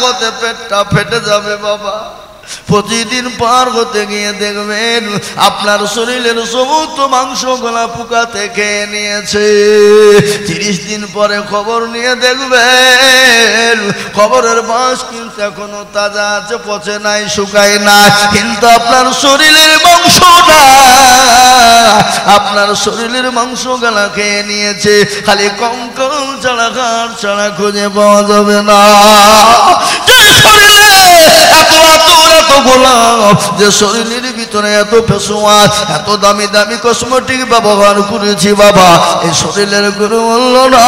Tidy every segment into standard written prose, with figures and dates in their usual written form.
হতে পেটটা ফেটে যাবে বাবা। প্রতিদিন পার হতে গিয়ে দেখবেন আপনার শরীরের সমস্ত মাংসগুলা পোকাতে খেয়ে নিয়েছে। 30 দিন পরে খবর নিয়ে দেখবেন খবরের বাঁশ কিন্তু এখনো তাজা আছে, পচে নাই, শুকায় না, কিন্তু আপনার শরীরের মাংসটা, আপনার শরীরের মাংসগুলা খেয়ে নিয়েছে। খালি কঙ্কাল ছাড়া, হাড় ছাড়া খুঁজে পাওয়া যাবে না। যে শরীরে এত গোলাপ, যে শরীরের ভিতরে এত ফেসওয়াশ, এত দামি দামি কসমেটিক ব্যবহার করেছি বাবা, এই শরীরের কোনো মূল্য না।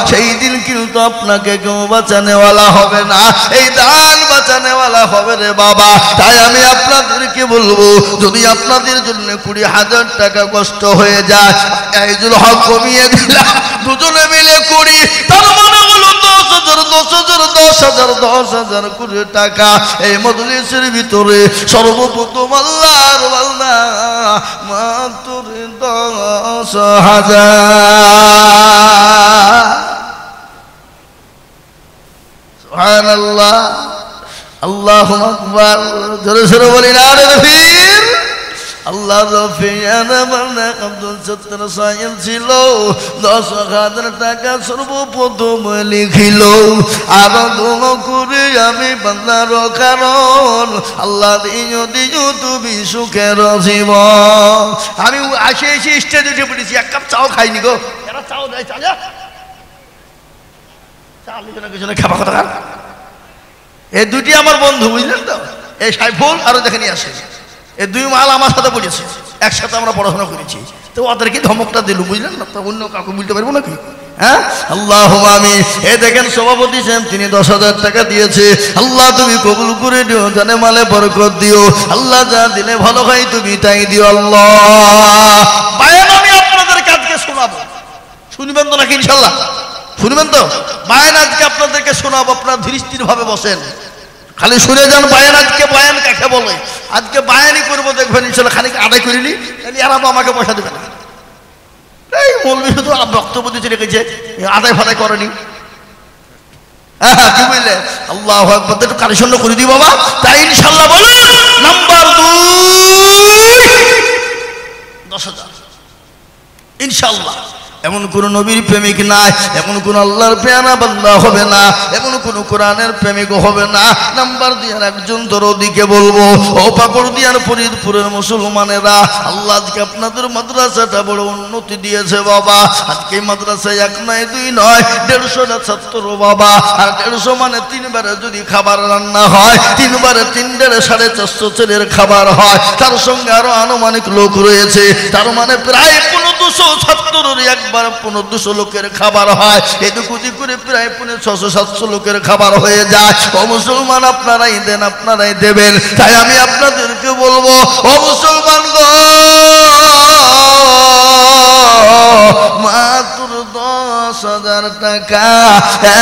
সেই দিন কিন্তু আপনাকে কেউ বাঁচানেওয়ালা হবে না, এই দান বাঁচানেওয়ালা হবে রে বাবা। তাই আমি আপনাদেরকে বলবো, যদি আপনাদের জন্য 20,000 টাকা কষ্ট হয়ে যায়, আইজুল হক কমিয়ে দিলাম, দুজনে মিলে করি, তার মানে হলো 10,000 করে টাকা এই মজলিসের ভিতরে সর্বপ্রথম আল্লাহর বান্দা মাত্র 10,000। সুবহানাল্লাহ, আল্লাহু আকবার। জোরে জোরে বলি না রে রফির। আল্লাহ আব্দুল সত্তর সাহেব ছিল, 10,000 টাকা সর্বপ্রথম লিখিল। আরো দোয়া করে আমি বান্দার কারণ আল্লাহ দিও দিও তুমি সুখের জীবন। আমি আসে এসে স্টেজে উঠে পড়েছি, এক কাপ চাও খাইনি গো। এরা চাও দেয়, চা যা চা খাবা কথা। এই দুটি আমার বন্ধু, বুঝলেন তো, এই সাইফুল আরো দেখে নিয়ে আসে, এই দুই মাল আমার সাথে পড়েছে, একসাথে আমরা পড়াশোনা করেছি। তো ওদেরকে ধমকটা দিল, বুঝলেন না, তো অন্য কাউকে বলতে পারবো নাকি? হ্যাঁ, আল্লাহ আমিন। এ দেখেন সভাপতি সাহেব তিনি 10,000 টাকা দিয়েছে। আল্লাহ তুমি কবুল করে দিও, জানে মালে বরকত দিও। আল্লাহ যা দিলে ভালো হয় তুমি তাই দিও আল্লাহ। বায়ান আমি আপনাদের কাজকে শোনাবো, শুনবেন তো নাকি? ইনশাল্লাহ শুনবেন তো। বায়ান আজকে আপনাদেরকে শোনাবো, আপনারা ধীর স্থির ভাবে বসেন, খালি শুনে যান বায়ান। আজকে বায়ান কাকে বলে? আজকে বায়ানই করবো, দেখবেন ইনশাল্লাহ। খানিক আদায় করিনি, এরা তো আমাকে পয়সা দেবে না। এই মৌলবি শুধু বক্তব্য দিতে রেখেছে, আদায় ফাদায় করেনি। হ্যাঁ, কি বুঝলে? আল্লাহু আকবার, একটু কালেকশন করে দিই বাবা। তাই ইনশাল্লাহ বলুন নাম্বার 2, 10,000 ইনশাল্লাহ। এমন কোন নবীর প্রেমিক নাই, এমন কোন আল্লাহর পেয়ারা বান্দা হবে না, এমন কোন কোরআনের প্রেমিক হবে না। নাম্বার দিয়ার একজন দরদিকে বলবো, ও পাকুড়দিয়ার ফরিদপুরের মুসলমানেরা, আল্লাহ আজকে আপনাদের মাদ্রাসাটা বড় উন্নতি দিয়েছে বাবা। আজকে মাদ্রাসায় 1 নয় 2 নয় 150টা ছাত্র বাবা। আর 150 মানে 3 বারে যদি খাবার রান্না হয়, 3 বারে 3 450 ছেলের খাবার হয়, তার সঙ্গে আরো আনুমানিক লোক রয়েছে, তার মানে প্রায় 200 ছাত্রের একবার 200 লোকের খাবার হয়। এটুকুদি করে প্রায় 600-700 লোকের খাবার হয়ে যায়। ও মুসলমান, আপনারাই দেন, আপনারাই দেবেন। তাই আমি আপনাদেরকে বলবো, ও মুসলমান গো, মাত্র 10,000 টাকা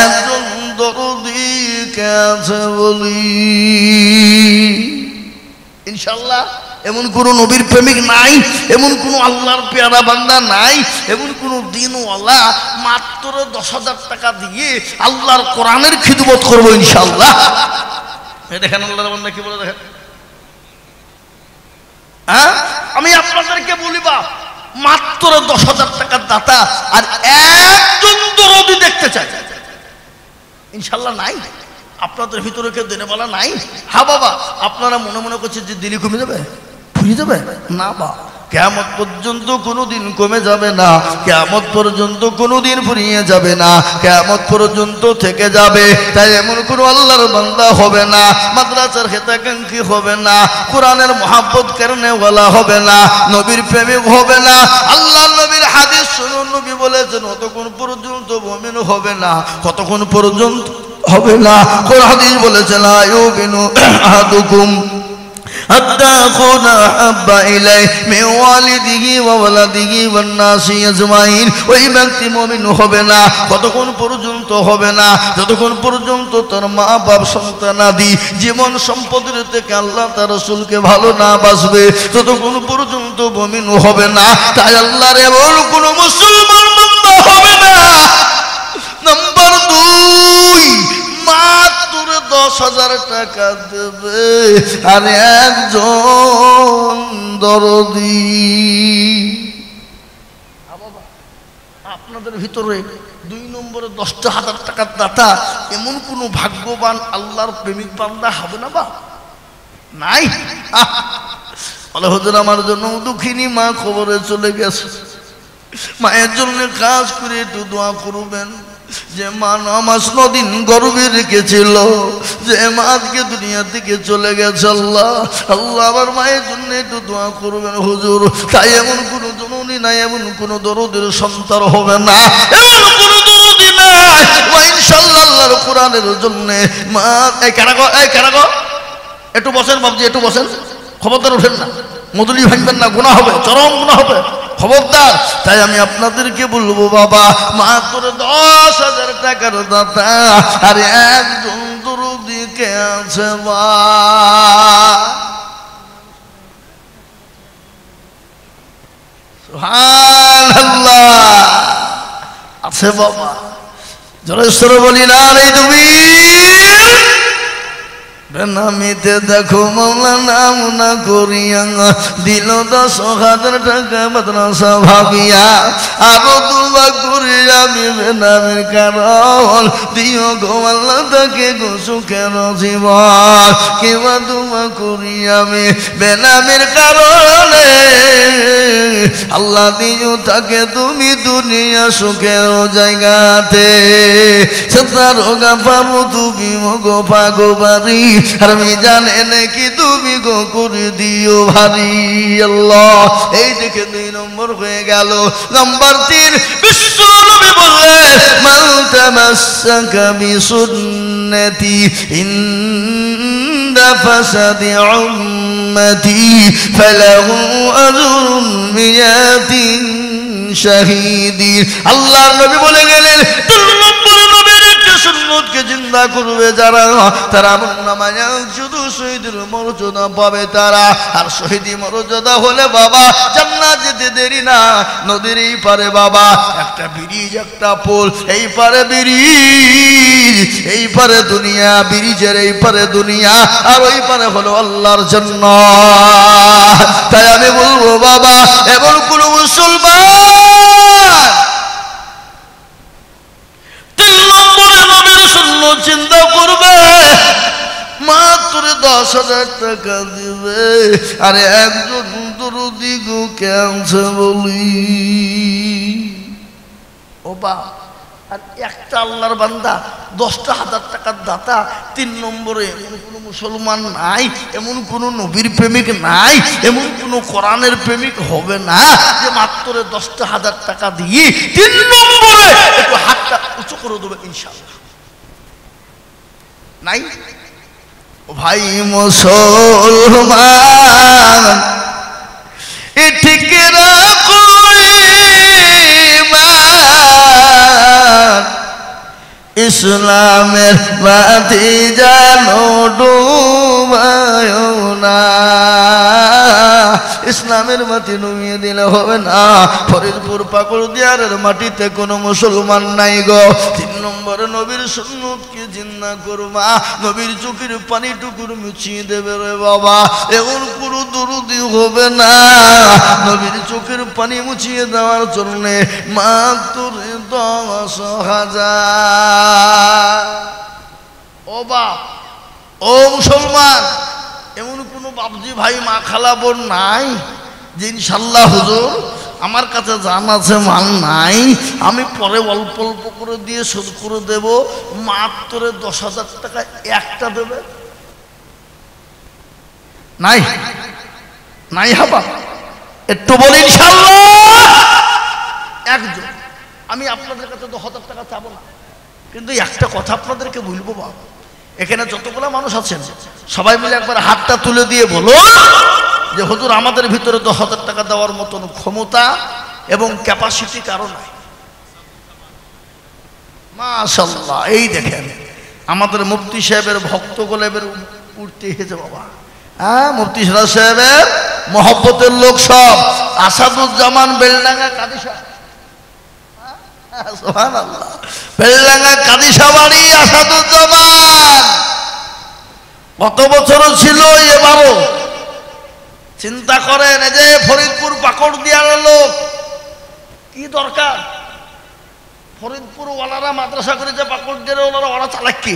একজন দরদি কাছে বলি ইনশাল্লাহ। এমন কোন নবীর প্রেমিক নাই, এমন কোন আল্লাহর পেয়ারা বান্দা নাই, এমন কোন দিনওয়ালা মাত্র 10,000 টাকা দিয়ে আল্লাহর কোরআনের খিদমত করবো ইনশাল্লাহ। দেখেন আল্লাহর বান্দা কি বলে, দেখেন। হ্যাঁ, আমি আপনাদেরকে বলিবা, মাত্র 10,000 টাকার দাতা আর একজন দরদি দেখতে চাই ইনশাল্লাহ নাই। আপনাদের ভিতরে কেউ দিনে বলা নাই? হ্যাঁ বাবা, আপনারা মনে মনে করছেন যে দিনই কমে যাবে, ফুরিয়ে যাবে না বা, কিয়ামত পর্যন্ত কোনোদিন কমে যাবে না, কিয়ামত পর্যন্ত কোনোদিন ফুরিয়ে যাবে না, কিয়ামত পর্যন্ত থেকে যাবে। তাই এমন কোন আল্লাহর বান্দা হবে না, মাদ্রাসার হিতাকাঙ্ক্ষী হবে না, কোরআনের মহব্বত করনেওয়ালা হবে না, নবীর প্রেমিক হবে না। আল্লাহ নবীর হাদিস শুনুন, নবী বলেছেন কতক্ষণ পর্যন্ত মুমিন হবে না, কতক্ষণ পর্যন্ত হবে না। কোন হাদিস বলেছেন আয়ুবিনু আহাদুকুম হাত্তা আকুনা আহাব্বা ইলাইহি মিন ওয়ালিদিহি ওয়া ওয়ালাদিহি ওয়ান নাসি আজমাইন। ওই ব্যক্তি মুমিন হবে না কতক্ষণ পর্যন্ত হবে না, যতক্ষণ পর্যন্ত তার মা বাপ সন্তানাদি জীবন সম্পদের থেকে আল্লাহ তার রাসূলকে ভালো না বাসবে, ততক্ষণ পর্যন্ত মুমিন হবে না। তাই আল্লাহর এমন কোন মুসলমান বান্দা হবে না। নাম্বার 2, মাত্র 10,000 টাকা দেবে আর একজন দরদি। আপনাদের ভিতরে 2 নম্বরে 10,000 টাকার দাতা এমন কোন ভাগ্যবান আল্লাহর প্রেমিক বান্দা হবে না বা নাই? বলে হুজুর আমার জন্য দুঃখিনী মা খবরে চলে গেছে, মায়ের জন্য কাজ করে একটু দোয়া করবেন। যে মা 9 মাস 9 দিন গর্ভে রেখেছিল, যে মা আজকে দুনিয়া থেকে চলে গেছে, আল্লাহ আল্লাহ আমার মায়ের জন্য একটু দোয়া করবেন হুজুর। তাই এমন কোন জননী নাই, এমন কোন দরদের সন্তান হবে না, এমন কোন দরদি নাই ইনশাআল্লাহ আল্লাহর কোরআনের জন্য মা। এই কারাগো একটু বসেন বাবজি, একটু বসেন, খবরদার ওঠেন না, মদুলি ভাঙবেন না, গুনাহ হবে, চরম গুনাহ হবে, খবরদার। তাই আমি আপনাদেরকে বলবো বাবা, মাত্র 10,000 টাকার দাতা আর একজন দরদি কে আছে বা? সুবহানাল্লাহ, আছে বাবা। জোরে বলি না রে তুমি বেনামিতে দেখো মাওলা নাম না করিয়া দিল 10,000 টাকা মাদ্রাসা ভাবিয়া। আরো দুয়া করি আমি বেনামের কারণ দিও গো আল্লাহ তাকে গো সুখের জীবন। কেবা দুয়া করি আমি বেনামের কারণে আল্লাহ দিও তাকে তুমি দুনিয়া সুখের জায়গাতে। সত্তার গাফারু তুমি গো পাগো বাড়ি আর আমি জানে নাকি তুমি গো করে দিও ভারী আল্লাহ। এই দেখে 2 নম্বর হয়ে গেল। নাম্বার 3 বিশ্ব নবী বললেন মান তামাসসাকা বিসুন্নতি ইনদা ফাসাদি উম্মতি ফালাহু আজরুন মিয়াতিন শাহীদিন। আল্লাহর নবী বলে গেলেন 3 নম্বরে নবীর একটা সুন্নতকে জিন্দা করবে যারা, তারা আমলনামায় শুধু শহীদের মর্যাদা পাবে তারা। আর শহীদি মর্যাদা হলে বাবা জান্নাত যেতে দেরি না। নদীর এই পারে বাবা একটা ব্রিজ, একটা পোল, এই পারে ব্রিজ, এই পারে দুনিয়া, ব্রিজের এই পারে দুনিয়া, আর ওই পারে হলো আল্লাহর জান্নাত। তাই আমি বলবো বাবা, এমন কোন মুসলমান 3 নম্বরে নবীর সুন্নাত চিন্তা করবে, মাত্র 10,000 টাকা দিবে আর একজন দরদি গো কেমছে বলি ও বা। আর একটা আল্লাহর বান্দা 10,000 টাকার দাতা 3 নম্বরে এমন কোনো মুসলমান নাই, এমন কোনো নবীর প্রেমিক নাই, এমন কোনো কোরআনের প্রেমিক হবে না যে মাত্র 10,000 টাকা দিয়ে 3 নম্বরে একটু হাতটা উঁচু করে দেবে ইনশাআল্লাহ। নাই ও ভাই মুসলমান এ ঠিক রাখো ইসলামের বাতি জানো ডুবায় না। ইসলামের বাতি ডুবিয়ে দিলে হবে না। ফরিদপুর পাকুড়দিয়ারের মাটিতে কোনো মুসলমান নাই গো। 3 নম্বরে নবীর সুন্নতকে জিন্দা করবা, নবীর চোখের পানি টুকুর মুছিয়ে দেবে রে বাবা। এমন কোনো দরদি হবে না নবীর চোখের পানি মুছিয়ে দেওয়ার জন্য মাত্র 10,000। ও বাপ, ও মুসলমান, এমন কোনো বাপজি ভাই মা খালা বোন নাই যে ইনশাল্লাহ হুজুর আমার কাছে জান আছে মাল নাই, আমি পরে অল্প অল্প করে দিয়ে শোধ করে দেব, মাত্র 10,000 টাকা একটা দেবে? নাই নাই হাবা, একটু বলি ইনশাল্লাহ একজন। আমি আপনাদের কাছে 10,000 টাকা চাবো না, কিন্তু একটা কথা আপনাদেরকে বলবো বাবা, এখানে যতগুলো মানুষ আছেন সবাই মিলে একবার হাতটা তুলে দিয়ে বলো যে হুজুর আমাদের ভিতরে 10,000 টাকা দেওয়ার মতন ক্ষমতা এবং ক্যাপাসিটি কারো নাই। মাশাআল্লাহ, এই দেখেন আমাদের মুফতি সাহেবের ভক্ত গোলাপের উঠতে হেছে বাবা। হ্যাঁ, মুফতি সাহেবের মহব্বতের লোক সব আসাদুজ্জামান বেলডাঙ্গা কাদিসা। সুবহানাল্লাহ, বেলডাঙ্গা কাদিসা বাড়ি আসাদুজ্জামান। কত বছরও ছিল এবারও। চিন্তা করেন, এই যে ফরিদপুর পাকড় দিয়ার লোক, কি দরকার? ফরিদপুর ওয়ালারা মাদ্রাসা করেছে, পাকড় দিয়ে ওনারা, ওরা চালাক কি?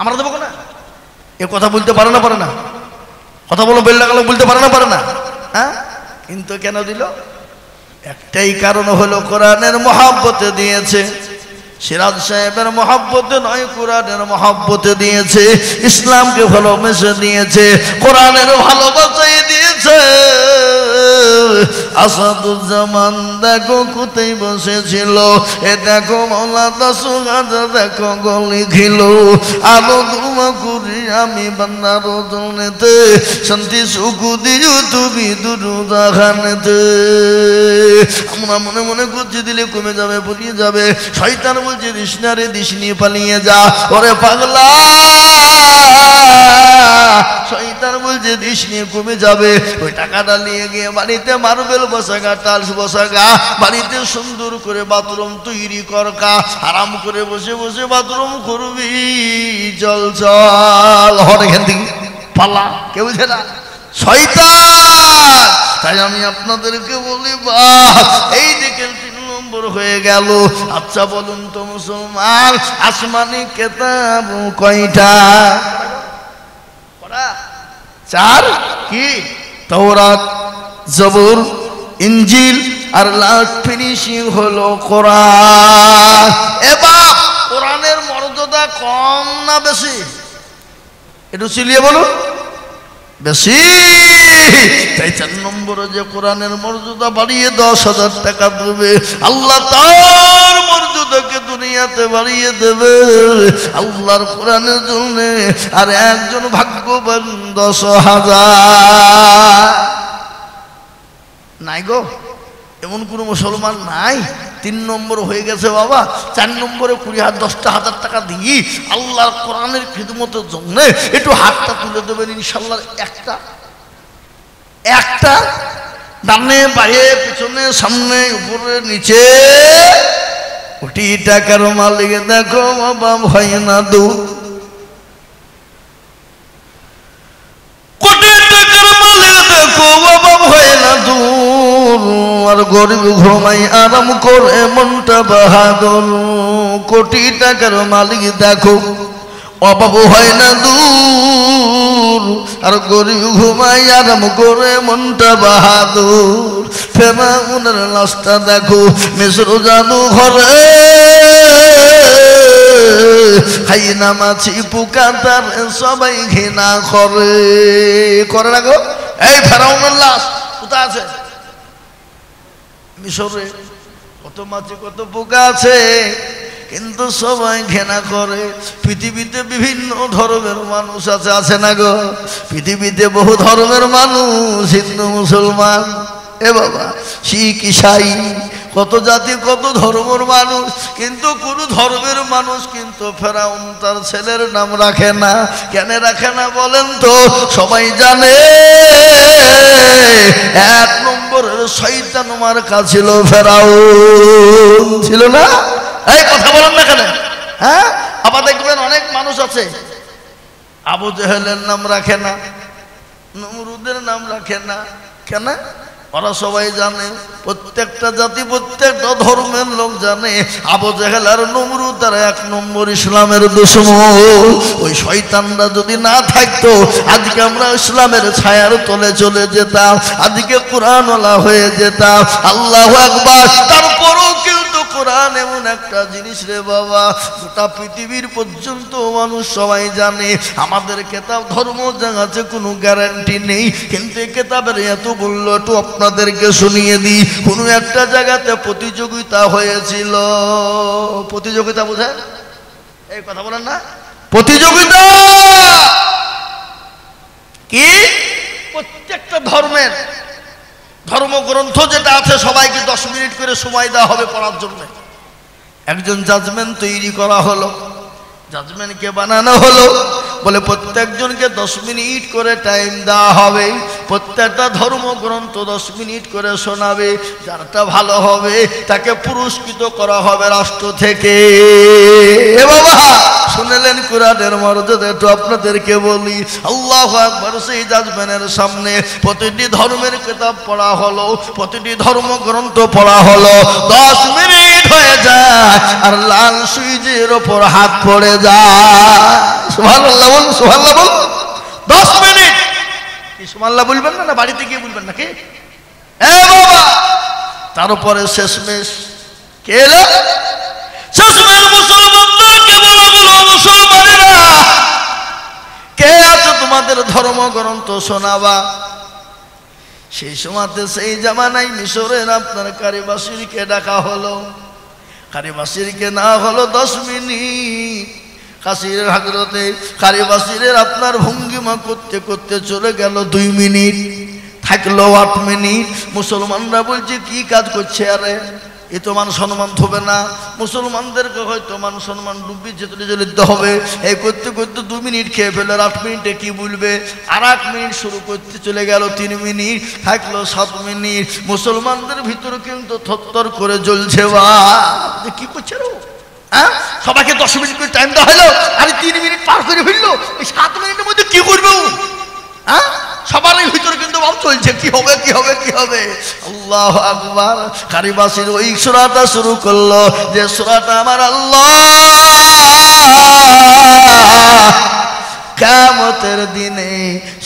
আমরা দেবো না? এ কথা বলতে পারে না, পারে না? কথা বলো, বেল্লা গেল বলতে পারে না, পারে না? হ্যাঁ, কিন্তু কেন দিল? একটাই কারণ হলো কোরআনের মহব্বতে দিয়েছে। সিরাজ সাহেবের মহব্বতে নয়, কোরআনের মহব্বতে দিয়েছে, ইসলামকে ভালোবেসে দিয়েছে, কোরআনের ভালোবাসাই দিয়েছে। আসাদুজ্জামান দেখো কোথায় বসেছিল, এ দেখো মৌলানা সুগাজা দেখো গলি খিল, আলো দুমা করি আমি বান্দার জনেতে, শান্তি সুখ দিও তুমি দুরুদা খানেতে। আমরা মনে মনে করছি দিলে কমে যাবে, পড়িয়ে যাবে। শয়তান বলছে দিস না রে, দিস নিয়ে পালিয়ে যা। ওরে পাগলা, শয়তান বলছে দিস নিয়ে কমে যাবে। ওই টাকাটা নিয়ে গিয়ে বাড়িতে মার্বেল বসাগা, টাইলস বসাগা, বাড়িতে সুন্দর করে বাথরুম তৈরি করকা, আরাম করে বসে বসে বাথরুম করবি। চল চল হর এখান থেকে পালা, কেউ বুঝে না, শয়তান। তাই আমি আপনাদেরকে বলি, বাহ, এই দেখেন 3 নম্বর হয়ে গেল। আচ্ছা বলুন তো মুসলমান, আসমানি কিতাব কয়টা? 4। কি? তাওরাত, জবুর, ইনজিল, আর লাস্ট ফিনিশিং হলো কোরআন। এবার কোরআনের মর্যাদা কম না বেশি? একটু চিলিয়ে বলুন। বেশি। তাই 4 নম্বরে যে কোরআনের মর্যাদা বাড়িয়ে 10,000 টাকা দেবে, আল্লাহ তার মর্যাদাকে দুনিয়াতে বাড়িয়ে দেবে আল্লাহর কোরআনের জন্য। আর একজন ভাগ্যবান 10,000 নাই গো, এমন কোন মুসলমান নাই। 3 নম্বর হয়ে গেছে বাবা। 4 নম্বরে 20,000 টাকা দিই আল্লাহর কোরআনের খিদমতের জন্য। একটু হাতটা তুলে দেবেন ইনশাল্লাহ। একটা ডানে বায়ে পিছনে সামনে উপরে নিচে। কোটি টাকার মালিক দেখো বাবা, ভয় না দু। কোটি টাকার মালিক দেখো বাবা, ভয় না দূর। আর গরিব ঘুমাই আরাম করে মনটা বাহাদুর। কোটি টাকার মালিক দেখো অভাব হয় না দূর। আর গরিব ঘুমাই আরাম করে মনটা বাহাদুর। ফেরাউনের লাশটা দেখো মিশর জাদু ঘরে। হাইনা মাছি পোকা তার সবাই ঘৃণা করে। করে না গো? এই ফেরাউনের লাশ কোথায় আছে? মিশরে। কত মাছি কত পোকা আছে, কিন্তু সবাই ঘৃণা করে। পৃথিবীতে বিভিন্ন ধর্মের মানুষ আছে, আছে না গো? পৃথিবীতে বহু ধর্মের মানুষ, হিন্দু মুসলমান, এ বাবা, শিখ ইসাই, কত জাতি কত ধর্মের মানুষ। কিন্তু কোন ধর্মের মানুষ কিন্তু ফেরাউন তার ছেলের নাম রাখে না। কেন রাখে না বলেন তো? সবাই জানে 1 নম্বরের শয়তান মার্কা ছিল ফেরাউন, ছিল না? এই কথা বলেন না কেন? হ্যাঁ, আবার দেখবেন অনেক মানুষ আছে আবু জেহেলের নাম রাখে না, নমরুদের নাম রাখে না। কেন? ওরা সবাই জানে, প্রত্যেকটা জাতি প্রত্যেকটা ধর্মের লোক জানে আবু জেহেল আর নমরুদ তারা 1 নম্বর ইসলামের দুশমন। ওই শয়তানরা যদি না থাকতো আজকে আমরা ইসলামের ছায়ার তলে চলে যেতাম, আজকে কোরআনওয়ালা হয়ে যেতাম। আল্লাহু আকবার। তারপরও কিন্তু কোরআন এমন একটা জিনিস রে বাবা, গোটা পৃথিবীর পর্যন্ত মানুষ সবাই জানে। আমাদের কিতাব ধর্ম জানাতে কোনো গ্যারান্টি নেই, কিন্তু এই কিতাবের এত মূল্য একটু আপনাদেরকে শুনিয়ে দিই। কোনো একটা জায়গাতে প্রতিযোগিতা হয়েছিল। প্রতিযোগিতা বোঝেন? এই কথা বলেন না? প্রতিযোগিতা কি? প্রত্যেকটা ধর্মের ধর্মগ্রন্থ যেটা আছে সবাইকে 10 মিনিট করে সময় দেওয়া হবে পড়ার জন্য। একজন জাজমেন্ট তৈরি করা হলো, জাজমেন্টকে বানানো হলো, বলে প্রত্যেকজনকে 10 মিনিট করে টাইম দেওয়া হবে। প্রত্যেকটা ধর্মগ্রন্থ 10 মিনিট করে শোনাবে। যারটা ভালো হবে তাকে পুরস্কৃত করা হবে রাষ্ট্র থেকে। এ বাবা, শুনলেন কোরআনের মর্যাদা একটু আপনাদেরকে বলি। আল্লাহু আকবার। সেই জাজমেনের সামনে প্রতিটি ধর্মের কিতাব পড়া হলো, প্রতিটি ধর্মগ্রন্থ পড়া হলো। 10 মিনিট হয়ে যায় আর লাল সুইচের ওপর হাত পড়ে যায়। সুবহানাল্লাহ বল, সুবহানাল্লাহ বল। 10 মিনিট কি সুবহানাল্লাহ বলবেন না, বাড়িতে গিয়ে বলবেন নাকি? এ বাবা, তারপরে শেষমেশ কে এলো? শেষমেশ মুসলমানদেরকে বলা হলো, মুসলমানেরা কে আছে তোমাদের ধর্মগ্রন্থ শোনাবা? সেই সময়তে সেই জামানায় মিশরের আপনার কারিবাসীরকে ডাকা হলো। কারিবাসীরকে না হলো 10 মিনিট। কাসির হাজরতে কারিবাসীরের আপনার ভঙ্গিমা করতে করতে চলে গেল 2 মিনিট, থাকলো 8 মিনিট। মুসলমানরা বলছে কি কাজ করছে, আরে এ তো মান সম্মান হবে না। মুসলমানদেরকে হয়তো মান সম্মান ডুবি যেতে যেতে হবে। এই করতে করতে 2 মিনিট খেয়ে ফেলে 8 মিনিটে কি বলবে? আর 8 মিনিট শুরু করতে চলে গেল 3 মিনিট, থাকলো 7 মিনিট। মুসলমানদের ভিতরে কিন্তু থরথর করে জ্বলছে, বা কি করছে রে? হ্যাঁ, সবাইকে 10 মিনিট করে টাইম দেওয়া হলো, আর 3 মিনিট পার করে ফেললো। এই 7 মিনিটের মধ্যে কি করবে? হ্যাঁ, সবার ভিতরে কিন্তু ভাব চলছে কি হবে, কি হবে, কি হবে। আল্লাহু আকবার। কারিবাসীর ওই সূরাটা শুরু করলো, যে সূরাটা আমার আল্লাহ কিয়ামতের দিনে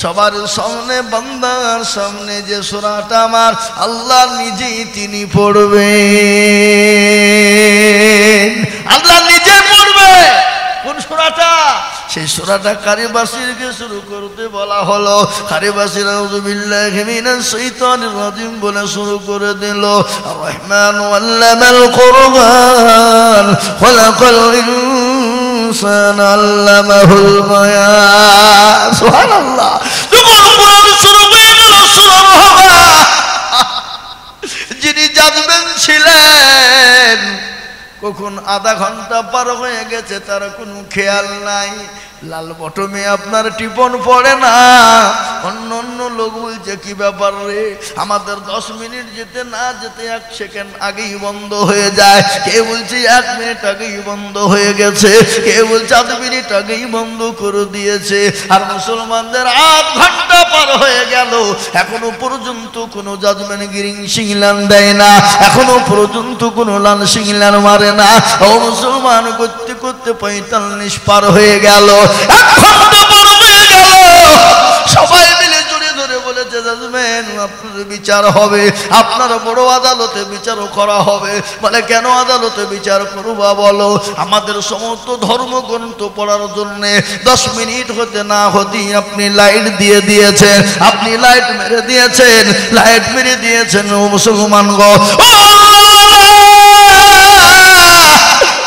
সবার সামনে, বান্দার সামনে যে সূরাটা আমার আল্লাহ নিজেই তিনি পড়বেন। আল্লাহ নিজে পড়বে। কোন সূরাটা? সেই সূরাটা কারিবাসীরকে শুরু করতে বলা হলো। কারিবাসীর আউযু বিল্লাহি মিনাশ শাইতানির রাজিম বলে শুরু করে দিল। আর রহমান আল্লামাল কুরআন খালাকাল ইনসানা আল্লামাহুল বায়ান। সুবহানাল্লাহ। যখন কোরআন শুরু হয়ে গেল, সূরা হবে যিনি জাজমেন্ট ছিলেন, কখন আধা ঘন্টা পার হয়ে গেছে তার কোনো খেয়াল নাই। লাল বটমে আপনার টিপন পড়ে না। অন্য অন্য লোক বলছে কি ব্যাপার রে, আমাদের 10 মিনিট যেতে না যেতে 1 সেকেন্ড আগেই বন্ধ হয়ে যায়। কে বলছে 1 মিনিট আগেই বন্ধ হয়ে গেছে, কে বলছে 8 মিনিট আগেই বন্ধ করে দিয়েছে। আর মুসলমানদের 8 ঘন্টা পার হয়ে গেল, এখনো পর্যন্ত কোনো জাজমেন্ট গ্রিন সিগন্যাল দেয় না, এখনো পর্যন্ত কোনো লাল সিগন্যাল মারে না। ও মুসলমান, করতে করতে 45 পার হয়ে গেল, 1 ঘন্টা পার হয়ে গেল। সবাই মিলে জোরে জোরে বলেছে জাজমেন্ট আপনার বিচার হবে, আপনার বড় আদালতে বিচার করা হবে। বলে কেন আদালতে বিচার করবা বলো? আমাদের সমস্ত ধর্মগ্রন্থ পড়ার জন্য 10 মিনিট হতে না হতেই আপনি লাইট দিয়ে দিয়েছেন, আপনি লাইট মেরে দিয়েছেন, লাইট মেরে দিয়েছেন। ও মুসলমান গো,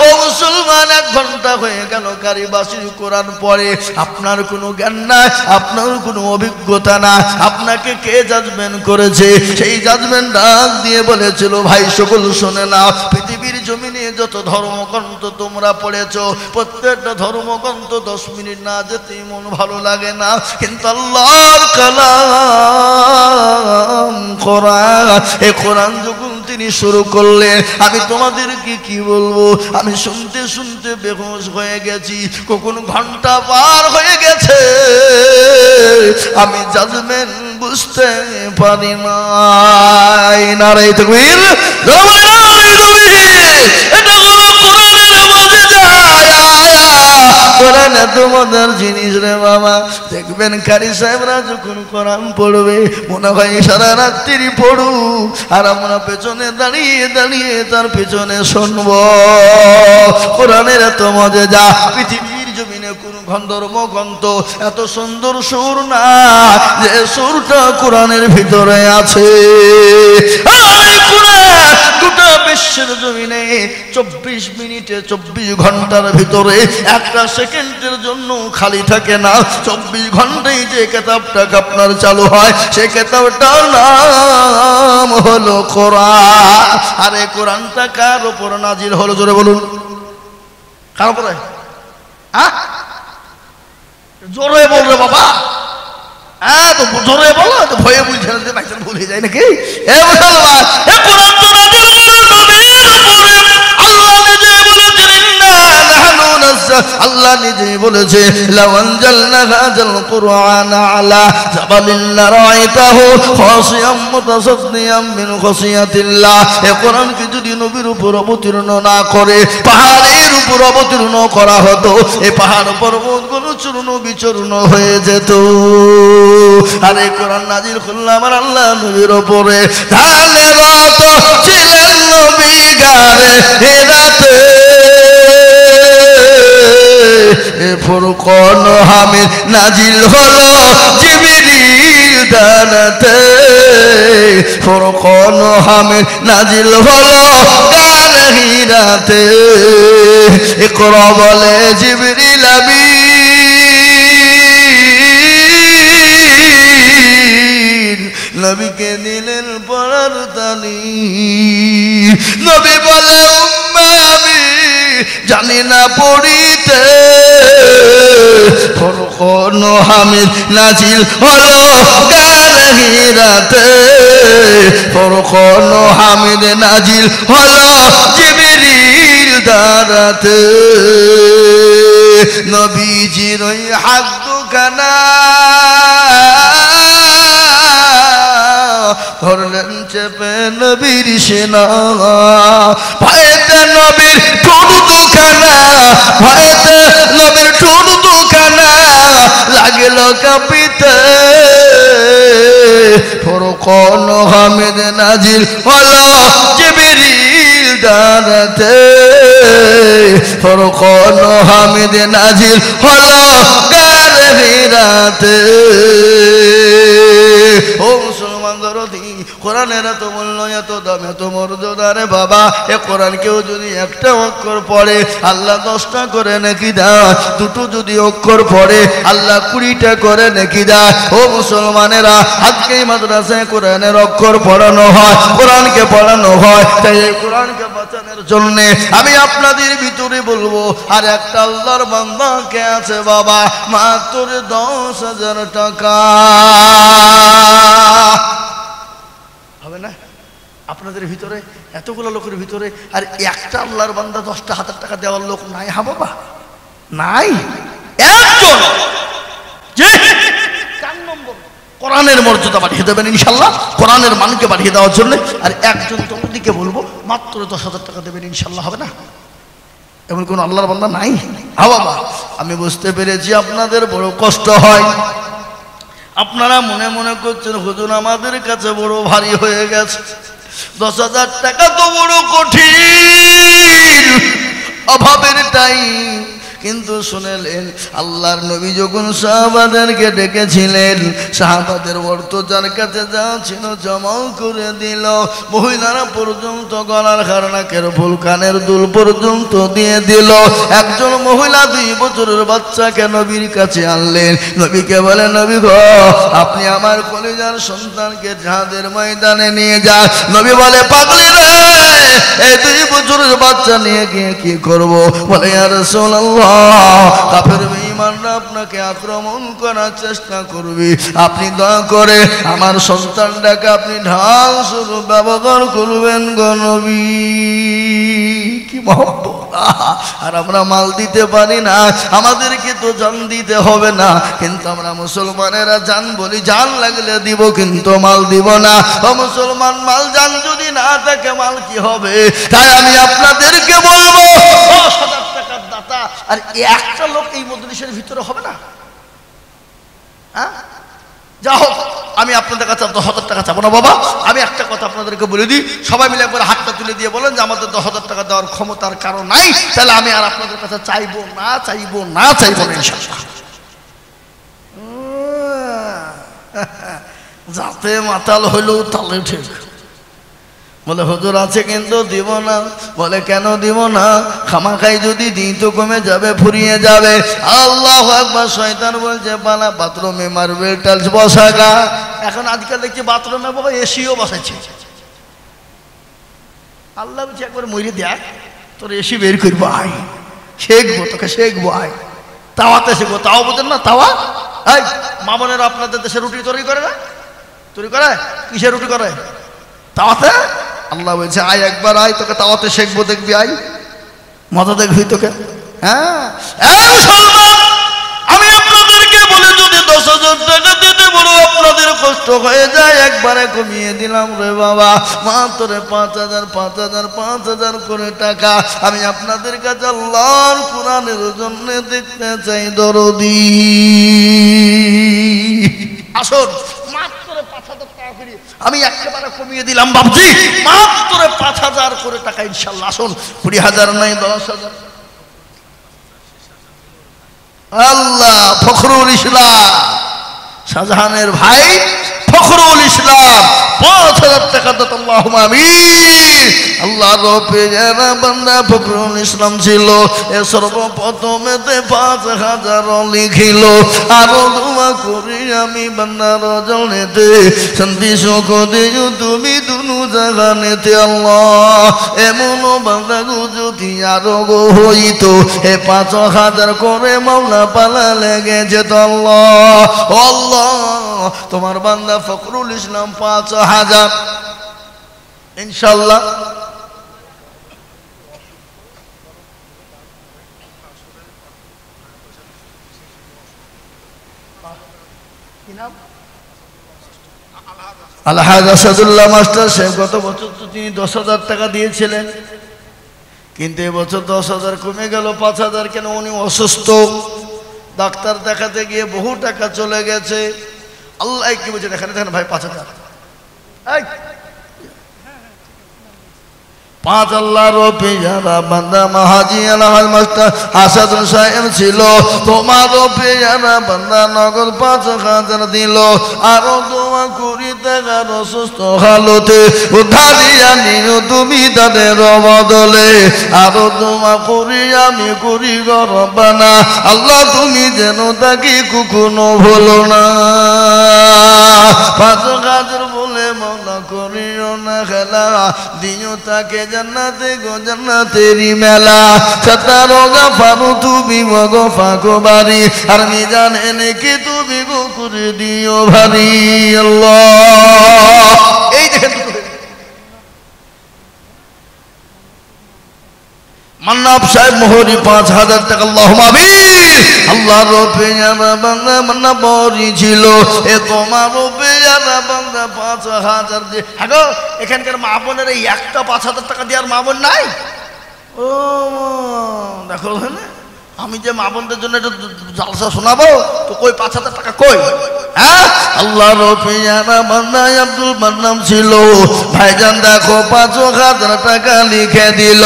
ও মুসলমান, 1 ঘন্টা হয়ে গেল কারিবাসীর কোরআন পড়ে, আপনার কোনো জ্ঞান নাই, আপনার কোনো অভিজ্ঞতা না। আপনাকে কে জাজমেন্ট করেছে? সেই জাজমেন্ট ডাক দিয়ে বলেছিল, ভাই সকল শুনে নাও, পৃথিবীর জমিনে যত ধর্মগ্রন্থ তোমরা পড়েছো, প্রত্যেকটা ধর্মগ্রন্থ 10 মিনিট না যেতেই মন ভালো লাগে না। কিন্তু আল্লাহর কালাম কোরআন, এই কোরআন যখন তিনি শুরু করলেন, আমি তোমাদেরকে কি বলবো, আমি শুনতে শুনতে বেহুশ হয়ে গেছি। কখন ঘন্টা পার হয়ে গেছে আমি জাজমেন্ট বুঝতে পারি নাই। নারে তাকবীর, এটা হলো কোরআনের মুজিজা। কোরআন এত মজার জিনিস রে বাবা। দেখবেন কারি সাহেবরা যখন কোরআন পড়বে, মনে হয় সারা রাত্রি পড়ু, আর আমরা পেছনে দাঁড়িয়ে দাঁড়িয়ে তার পেছনে শুনবো। কোরআনের এত মজা, পৃথিবীর জমিনে কোন ধর্মগ্রন্থ এত সুন্দর সুর না যে সুরটা কোরআনের ভিতরে আছে। গোটা বিশ্বের জমিনে 24 মিনিটে 24 ঘন্টার ভিতরে 1টা সেকেন্ডের জন্য খালি থাকে না। 24 ঘন্টায় যে কিতাবটা আপনার চালু হয়, সে কিতাবটার নাম হলো কোরআন। আর এই কোরআনটা কার উপর নাজিল হলো জোরে বলুন? কার উপরে? জোরে বলবে বাবা, তো জোরে বলো, তো ভয়ে বুঝছে না যে ভাইজান ভুল হয়ে যায় নাকি? এ মুসলমান, এ কোরআন তো নাজিল হলো নবীর উপরে। আল্লাহ নিজে বলেছেন, ইন্না নাহনু আল্লাহ নিজেই বলেছে লাউ আনজালনা হাযাল কুরআনা আলা জাবালিন লারাআইতাহু খাশিয়াম মুতাসাদ্দিয়াম মিন খাশিয়াতিল্লাহ। এই কোরআনকে যদি নবীর উপর অবতীর্ণ না করে পাহাড়ের উপর অবতীর্ণ করা হতো, এই পাহাড় পর্বতগুলো চূর্ণ বিচূর্ণ হয়ে যেত। আর এই কোরআন নাজিল করল আমার আল্লাহ নবীর উপরে। ধানের রত ছিলেন নবী গারে হেরাতে, ফুরকান হামিদ নাজিল হলো জিবরিল দানাতে, ফুরকান হামিদ নাজিল হলো গারে হিরাতে। ইকরা বলে জিবরিল আমিন, নবীকে দিলেন পড়ার তালিম। নবী বলে উম্মা আমি জানি না পড়িতে, ফুরকান হামিদ নাজিল হলো গারে হিরাতে, ফুরকান হামিদ নাজিল হলো জিবরিল দারাতে। নবীজির ওই হাত দুখানা ধরলেন চেপে নবীর সেনা, ভয়েতে নবীর ঠোঁট দুখানা, ভয়েতে নবীর ঠোঁট দুখানা লাগিল কাঁপিতে। ফুরকান হামিদ নাজিল হলো জিবরিল দারাতে, ফুরকান হামিদ নাজিল হলো গারে হিরাতে। ও মুসলমান দরদি, কোরআনের এত মূল্য, এত দাম, এত মর্যাদা রে বাবা। এ কোরআন কেউ যদি একটা অক্ষর পড়ে আল্লাহ 10টা করে নেকি দেয়, দুটো যদি অক্ষর পড়ে আল্লাহ 20টা করে নেকি দেয়। ও মুসলমানেরা, আজকে মাদ্রাসায় কোরআনের অক্ষর পড়ানো হয়, কোরআনকে পড়ানো হয়। তাই এই কোরআনকে বাঁচানোর জন্য আমি আপনাদের ভিতরে বলবো, আর একটা আল্লাহর বান্দা কে আছে বাবা, মাত্র 10,000 টাকা হবে না আপনাদের ভিতরে, এতগুলো লোকের ভিতরে, আর একটা আল্লাহর বান্দা 10,000 টাকা দেওয়ার লোক নাই? হা বাবা, নাই একজন। যে 4 নম্বর কোরআনের মর্যাদা বাড়িয়ে দেবেন ইনশাল্লাহ, কোরআনের মানকে বাড়িয়ে দেওয়ার জন্য। আর একজন তোমাদেরকে বলবো মাত্র 10,000 টাকা দেবেন ইনশাল্লাহ, হবে না? এমন কোন আল্লাহর বান্দা নাই? হা বাবা, আমি বুঝতে পেরেছি আপনাদের বড় কষ্ট হয়। আপনারা মনে মনে করছেন হুজুর আমাদের কাছে বড় ভারী হয়ে গেছে, 10,000 টাকা তো বড় কঠিন, অভাবের টাইম। কিন্তু শুনেলেন আল্লাহর নবী যখন সাহাবাদেরকে ডেকেছিলেন, সাহাবাদের অর্থ যার কাছে যা ছিল জমা করে দিল। মহিলারা পর্যন্ত গলার খারনাকের ফুল, কানের দুল পর্যন্ত দিয়ে দিল। একজন মহিলা 2 বছরের বাচ্চাকে নবীর কাছে আনলেন। নবীকে বলে, নবী গো, আপনি আমার কলিজার সন্তানকে জিহাদের ময়দানে নিয়ে যান। নবী বলে, পাগলি রে, এই 2 বছরের বাচ্চা নিয়ে গিয়ে কি করব? বলে, ইয়া রাসূলুল্লাহ, কাফের বেঈমানরা আপনাকে আক্রমণ করার চেষ্টা করবে, আপনি দয়া করে আমার সন্তানটাকে আপনি ঢাল স্বরূপ ব্যবহার করবেন গো নবী। কি মহব্বত! আর আমরা মাল দিতে পারি না, আমাদেরকে তো জান দিতে হবে না, কিন্তু আমরা মুসলমানেরা জান বলি, জান লাগলে দিব কিন্তু মাল দিব না। ও মুসলমান, মাল জান যদি না থাকে মাল কি হবে? তাই আমি আপনাদেরকে বলবো, 10,000 টাকার দাতা আর একটা লোক এই মজলিসের ভিতরে হবে না? হ্যাঁ, যা হোক, আমি আপনাদের কাছে 10,000 টাকা চাবো না বাবা। আমি একটা কথা আপনাদেরকে বলে দিই, সবাই মিলে একবার হাতটা তুলে দিয়ে বলেন যে আমাদের 10,000 টাকা দেওয়ার ক্ষমতার কারণ নাই, তাহলে আমি আর আপনাদের কাছে চাইবো না, চাইবো না, চাইবো না ইনশাআল্লাহ। যাতে মাতাল হইলেও তালে ঠিক। বলে হুজুর আছে কিন্তু দিব না। বলে কেন দিব না? খামাখাই যদি দিই তো কমে যাবে, ফুরিয়ে যাবে। আল্লাহু আকবার। শয়তান বলছে পালা বাথরুমে মার্বেল টাইলস বসাগা। এখন আজকাল দেখছি বাথরুমে বাবা এসিও বসাচ্ছে। আল্লাহ বলছে একবার মরে দেখ, তোর এসি বের করবো, আয় শেখবো, তোকে শেখবো, আয় তাওয়াতে শেখবো। তাও বোঝেন না তাওয়া? এই মা বোনেরা আপনাদের দেশে রুটি তৈরি করে না? তৈরি করে? কিসের রুটি করে? তাওয়াতে। আল্লাহ বলছে আয় একবার, আয় তোকে তাওয়াতে শেখবো, দেখবি, আয় মজা দেখবি তোকে। হ্যাঁ মুসলমান, আমি আপনাদেরকে বলে যদি 10,000 টাকা দিতে বলো আপনাদের কষ্ট হয়ে যায়, একবারে কমিয়ে দিলাম রে বাবা, মাত্র 5,000 করে টাকা আমি আপনাদের কাছে আল্লাহর কোরআনের জন্য দেখতে চাই দরদি। আসুন মাত্র 5,000 টাকা করে আমি একেবারে কমিয়ে দিলাম বাবজি, মাত্র 5,000 করে টাকা ইনশাআল্লাহ। আসুন 20,000 নাই 10,000। আল্লাহ ফখরুল ইসলাম, শাহজাহানের ভাই ফখরুল ইসলাম 5,000 টাকা দাও, আল্লাহুম্মা আমিন। আল্লাহর পেয়ারা বান্দা ফখরুল ইসলাম ছিল, এ সর্বপ্রথমেতে 5,000 লিখিল। আরো দোয়া করি আমি বান্দার জনেতে শান্তি সুখ দিও তুমি দুনু জাগানেতে আল্লাহ। এমন বান্দা যদি আরো গো হইতো, এ 5,000 করে মাওলা পালা লেগে যেত আল্লাহ। আল্লাহ তোমার বান্দা ফখরুল ইসলাম 5,000 ইনশাআল্লাহ। আলহাজ আসাদুল্লাহ মাস্টার সাহেব গত বছর তো তিনি 10,000 টাকা দিয়েছিলেন, কিন্তু এবছর 10,000 কমে গেল 5,000 কেন? উনি অসুস্থ, ডাক্তার দেখাতে গিয়ে বহু টাকা চলে গেছে। আল্লাহ কি বলছেন এখানে দেখেন ভাই 5,000 5 আল্লাহর পেয়ারা বান্দা মাহাজি আলহাজ মাস্টার আসাদুল সাহেব ছিল, তোমার পেয়ারা বান্দা নগদ 5,000 দিল। আরো দোয়া করি দেখার অসুস্থ হালতে উদ্ধারিয়া নিও তুমি তাদের বদলে। আরো দোয়া করি আমি করি গরবানা, আল্লাহ তুমি যেন তাকে কখনো ভুলো না। 5,000 বলে মনে করিও না খেলা, দিও তাকে জান্নাতে গো জান্নাতেরই মেলা। সাতারো গাফারু তুমি গো ফাঁকো বাড়ি, আর মিজান এনে কি তুমি গো করে দিও ভারী আল্লাহ। এই দেখেন মান্নাব সাহেব মোহরি 5,000 টাকা আল্লাহুম্মা আমিন। আল্লাহর পেয়ারা বান্দা মান্নাব মোহরি ছিল, এ তোমার পেয়ারা বান্দা 5,000 দিয়ে। হ্যাঁ গো এখানকার মা বোনের এই একটা 5,000 টাকা দেওয়ার মা বোন নাই? ও দেখো হ্যাঁ, আমি যে মা বোনদের জন্য একটু জালসা শোনাবো তো কই 5,000 টাকা কই? হ্যাঁ আল্লাহর পেয়ারা বান্দা আব্দুল মান্নান ছিল, ভাইজান দেখো 5,000 টাকা লিখে দিল।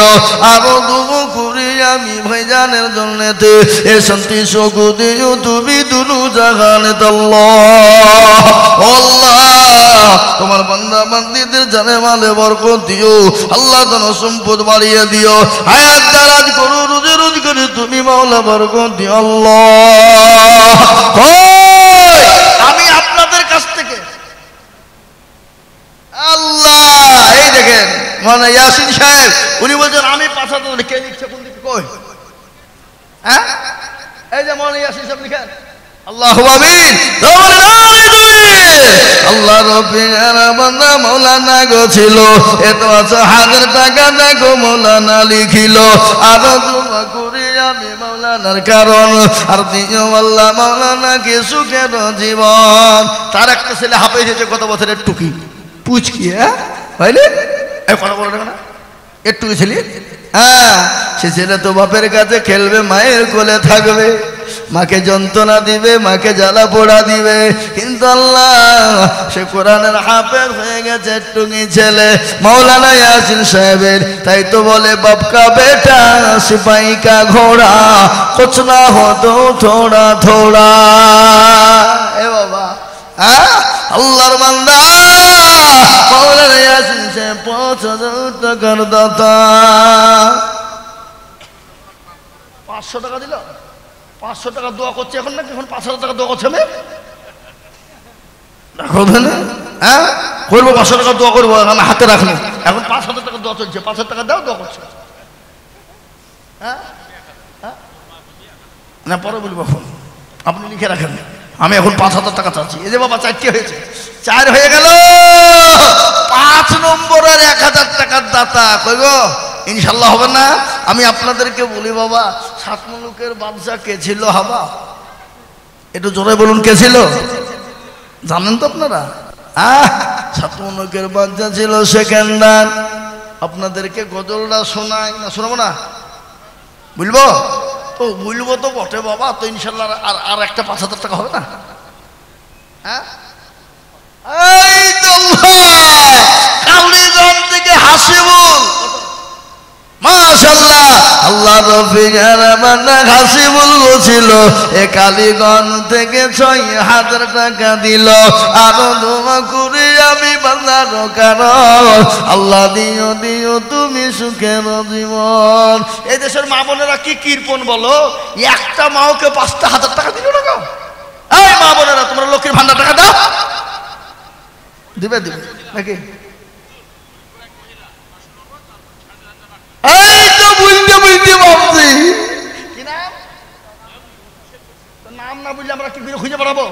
আরো দুমু করি আমি ভাইজানের জন্যতে এ শান্তি সুখ দিও তুমি দুনু জাহানেতে আল্লাহ। আল্লাহ তোমার বান্দা বান্দীদের জানে মালে বরকত দিও, আল্লাহ ধন সম্পদ বাড়িয়ে দিও, হায়াত দারাজ করো, রোজি রোজি করে তুমি মাওলা বরকত দিও আল্লাহ। আমি আপনাদের কাছ থেকে আল্লাহ এই দেখেন মানে ইয়াসিন সাহেব উনি বলছেন আমি 5,000 কে লিখছে কোন দিকে কই? হ্যাঁ এই যে মানে ইয়াসিন সাহেব লিখেন আল্লাহুম্মা আমিন। আল্লাহ রব্বিয়ানা বান্দা মাওলানা গো ছিল, এত 5,000 টাকা দেখো মাওলানা লিখিল। আরো দোয়া করি আমি মাওলানার কারণ, আর দিও আল্লাহ মাওলানাকে সুখের জীবন। তার একটা ছেলে হাফেজ হয়েছে কত বছরের টুকি পুচকি, হ্যাঁ হয়নি এই কথা বলে না একটু ছেলে। হ্যাঁ সে ছেলে তো বাপের কাছে খেলবে, মায়ের কোলে থাকবে, মাকে যন্ত্রণা দিবে, মাকে জ্বালা পোড়া দিবে, কিন্তু আল্লাহ সে কোরআনের হাফেজ হয়ে গেছে টুকি ছেলে মাওলানা ইয়াসিন সাহেবের। তাই তো বলে বাপ কা বেটা সিপাही का ঘোড়া कुछ ना हो तो थोड़ा थोड़ा। এ বাবা হ্যাঁ আল্লাহর বান্দা মাওলানা ইয়াসিন সাহেব 5,000 টাকার দাতা। 500 টাকা দিল, 500 টাকা দোয়া করছে এখন নাকি? এখন 5,000 টাকা দোয়া করছে আমি দেখো না। হ্যাঁ করবো 500 টাকা দোয়া করবো, আমি হাতে রাখলো। এখন 5,000 টাকা দোয়া চলছে, 5,000 টাকা দাও দোয়া করছে। হ্যাঁ না পরে বলবো, এখন আপনি লিখে রাখেন। আমি এখন 5,000 টাকা চাচ্ছি। এই যে বাবা 4টে হয়েছে, 4 হয়ে গেল। 5 নম্বরের 1,000 টাকার দাতা কই গো? ইনশাল্লাহ হবে না? আমি আপনাদেরকে বলি বাবা, 7 মুলুকের বাদশা কে ছিল? হাবা। একটু জোরে বলুন, কে ছিল? জানেন তো আপনারা? 7 মুলুকের বাদশা ছিল সেকেন্ডার। আপনাদেরকে গজলটা শোনাই না, শোনাবো না? বুঝবো তো, বুঝবো তো বটে বাবা। তো ইনশাল্লাহ আর একটা 5,000 টাকা হবে না? হ্যাঁ, এই তো কালীগঞ্জ থেকে হাসিবুল, মাশাআল্লাহ, আল্লাহ রফিকের বান্দা হাসিবুল ছিল, এ কালীগঞ্জ থেকে 6,000 টাকা দিল। আরো দোয়া করি আমি বান্দার কারণ, আল্লাহ দিও দিও তুমি সুখের জীবন। এই দেশের মা বোনেরা কি কৃপণ বলো, একটা মাওকে 5,000 টাকা দিল না গো। এই মা বোনেরা, তোমরা লক্ষ্মীর ভান্ডার টাকা দাও, দিবে দিবে নাকি? এই তো বুঝতে বুঝতে ভাবছি, কি নাম? নাম না বুঝলে আমরা কি খুঁজে বেড়াবো?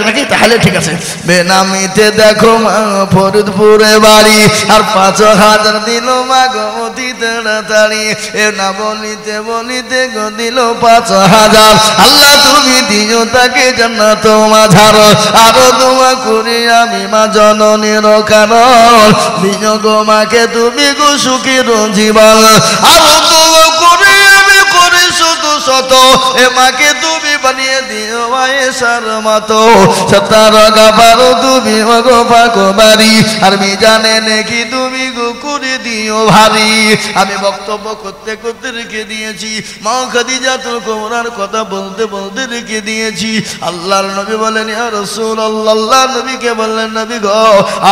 নাকি? তাহলে ঠিক আছে। বেনামিতে দেখো মা ফরিদপুরে বাড়ি, আর 5,000 দিল মা গতি তাড়াতাড়ি। এ না বলিতে বলিতে গো দিল 5,000। আল্লাহ তুমি দিও তাকে জান্নাত মাঝার। আরো দোয়া করি আমি মা জননীর কারণ, দিও গো মাকে তুমি গো সুখীর জীবন। আরো দোয়া করি আমি করি শুধু শত, এ মাকে তুমি বানিয়ে দিও আয়েশার মতো। 17 গাবারো তুমি গো পাকবারি, আর মিজানে নাকি তুমি গো করে দিও ভারী। আমি বক্তব্য করতে করতে রেখে দিয়েছি, মা খাদিজাতুল কুবরার কথা বলতে বলতে রেখে দিয়েছি। আল্লাহর নবী বলেন, ইয়া রাসূলুল্লাহ, আল্লাহ নবীকে বললেন, নবী গো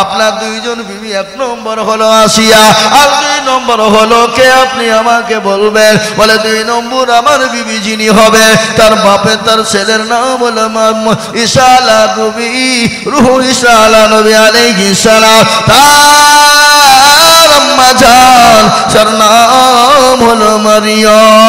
আপনার 2 জন বিবি, 1 নম্বর হলো আসিয়া, আর 2 নম্বর হলো কে? আপনি আমাকে বলবেন। বলে 2 নম্বর আমার বিবি যিনি হবে, তার বাপের তার ছেলের নাম হলো ঈসা আলা নবী, রূহ ঈসা আলা নবী আলাইহিস সালাম। তার আম্মা জান তার নাম হলো মারিয়াম।